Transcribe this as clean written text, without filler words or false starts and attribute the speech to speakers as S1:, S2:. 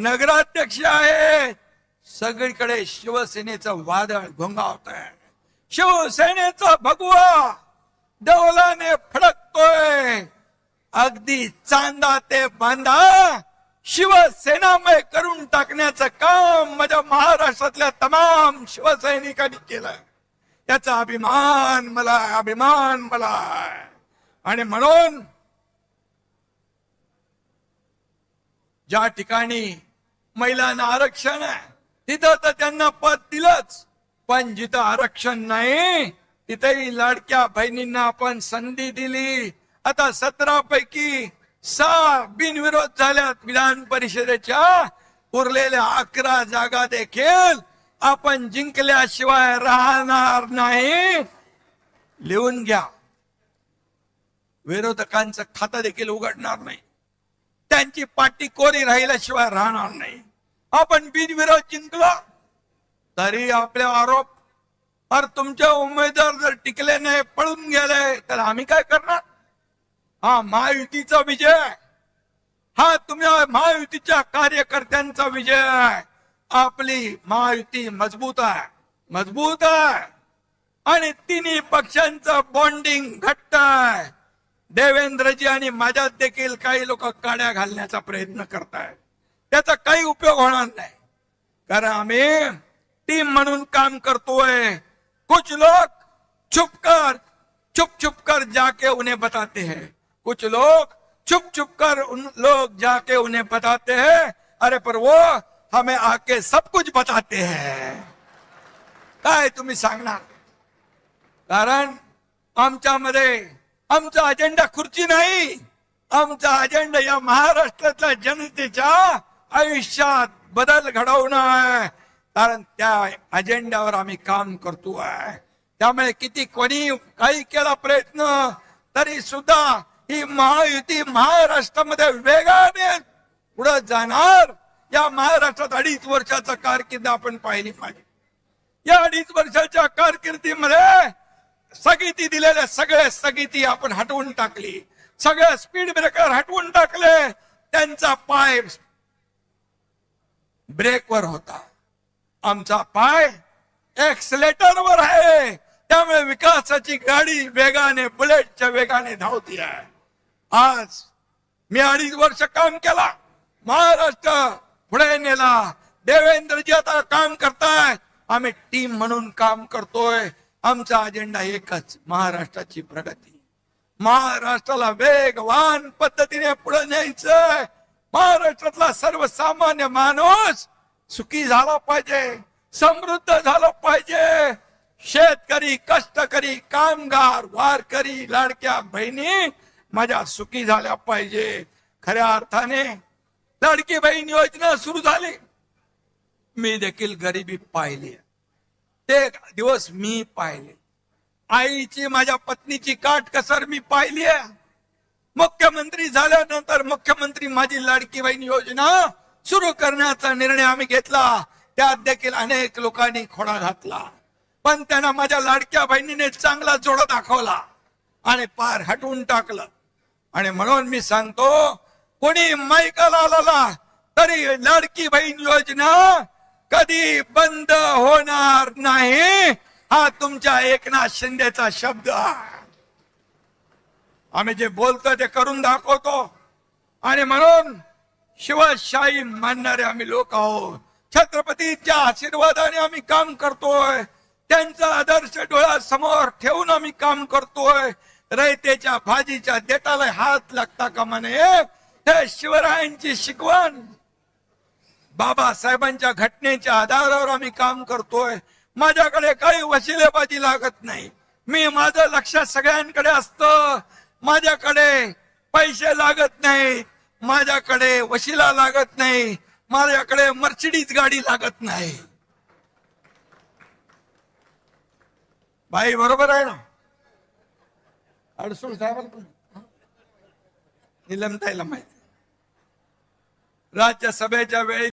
S1: नगराध्यक्ष आहेत, सगळीकडे शिवसेनेचं वादळ घोंगावत आहे. शिवसेनेचा भगवा डौलाने फडकतोय. अगदी चांदा ते बांधा शिवसेनामय करून टाकण्याचं काम माझ्या महाराष्ट्रातल्या तमाम शिवसैनिकांनी केलं. त्याचा अभिमान मला आहे. आणि म्हणून ज्या ठिकाणी महिलांना आरक्षण आहे तिथं तर त्यांना पद दिलंच, पण जिथं आरक्षण नाही तिथेही लाडक्या बहिणींना आपण संधी दिली. आता 17 पैकी 6 बिनविरोध झाल्यात विधान परिषदेच्या. उरलेल्या 11 जागा देखील आपण जिंकल्याशिवाय राहणार नाही. लिहून घ्या, विरोधकांचं खातं देखील उघडणार नाही, त्यांची पाटी कोरी राहिल्याशिवाय राहणार नाही. आपण बिनविरोध जिंकलो तरी आपले आरोप, और तुमचे उमेदवार जर टिकले नाही, पळून गेले, तर आम्ही काय करणार? हा महायुतीचा विजय, हा तुम्ही महायुतीच्या कार्यकर्त्यांचा विजय आहे. आपली महायुती मजबूत आहे आणि तिन्ही पक्षांचं बॉन्डिंग घट्ट आहे. देवेंद्रजी आणि माझ्यात देखील काही लोक काड्या घालण्याचा प्रयत्न करतायत. त्याचा काही उपयोग होणार नाही, कारण आम्ही टीम म्हणून काम करतोय. कुछ लोग छुप कर जाके उन्हें बताते हैं, कुछ लोग छुप कर उन लोग जाके उन्हें बताते हैं, अरे पर वो हमें आके सब कुछ बताते हैं. काय तुम्ही सांगणार? कारण आमच्यामध्ये आमचा अजेंडा खुर्ची नाही, आमचा अजेंडा या महाराष्ट्रातल्या जनतेच्या आयुष्यात बदल घडवणं आहे. कारण त्या अजेंड्यावर आम्ही काम करतोय. त्यामुळे किती कोणी काही केला प्रयत्न तरी सुद्धा ही महायुती महाराष्ट्रामध्ये वेगाने पुढे जाणार. या महाराष्ट्रात 2.5 वर्षाचा कारकीर्द आपण पाहिली पाहिजे. या 2.5 वर्षाच्या कारकिर्दीमध्ये स्थगिती दिलेल्या सगळ्या स्थगिती आपण हटवून टाकली, सगळ्या स्पीड ब्रेकर हटवून टाकले. त्यांचा पाय ब्रेकवर होता, आमचा पाय एक्सलेटरवर आहे. त्यामुळे विकासाची गाडी वेगाने, बुलेटच्या वेगाने धावती आहे. आज मी 2.5 वर्ष काम केला, महाराष्ट्र पुढे नेला. देवेंद्रजी आता काम करताय, आम्ही टीम म्हणून काम करतोय. आमचा अजेंडा एकच, महाराष्ट्राची प्रगती. महाराष्ट्राला वेगवान पद्धतीने पुढे न्यायचंय. महाराष्ट्रातला सर्वसामान्य माणूस सुखी झाला पाहिजे, समृद्ध झाला पाहिजे. शेतकरी, कष्टकरी, कामगार, वारकरी, लाडक्या बहिणी माझ्या सुखी झाल्या पाहिजे. खऱ्या अर्थाने लाडकी बहीण योजना सुरू झाली, मी देखील गरिबी पाहिली, ते दिवस मी पाहिले. आईची, माझ्या पत्नीची काटकसर मी पाहिली आहे. मुख्यमंत्री झाल्यानंतर मुख्यमंत्री माझी लाडकी बहीण योजना सुरू करण्याचा निर्णय आम्ही घेतला. त्यात देखील अनेक लोकांनी खोडा घातला, पण त्यांना माझ्या लाडक्या बहिणीने चांगला जोडा दाखवला आणि पार हटवून टाकलं. आणि म्हणून मी सांगतो, कोणी माईकाला आला तरी लाडकी बहीण योजना कधी बंद होणार नाही, हा तुमच्या एकनाथ शिंदेचा शब्द आहे. आम्ही जे बोलतो ते करून दाखवतो. आणि म्हणून शिवशाही मानणारे आम्ही लोक आहोत. छत्रपतीच्या आशीर्वादाने आम्ही काम करतोय, त्यांचा आदर्श डोळ्यासमोर ठेवून आम्ही काम करतोय. रयतेच्या भाजीच्या देठाला हात लागता कामा नये, हे शिवरायांची शिकवण. बाबासाहेबांच्या घटनेच्या आधारावर आम्ही काम करतोय. माझ्याकडे काही वशिलेबाजी लागत नाही. मी, माझं लक्ष सगळ्यांकडे असतं. माझ्याकडे पैसे लागत नाही, माझ्याकडे वशिला लागत नाही, माझ्याकडे मर्सिडीज गाडी लागत नाही. बाई बरोबर आहे ना? अडसूळ साहेबांना निलमताईला माहिती, राज्यसभेच्या वेळी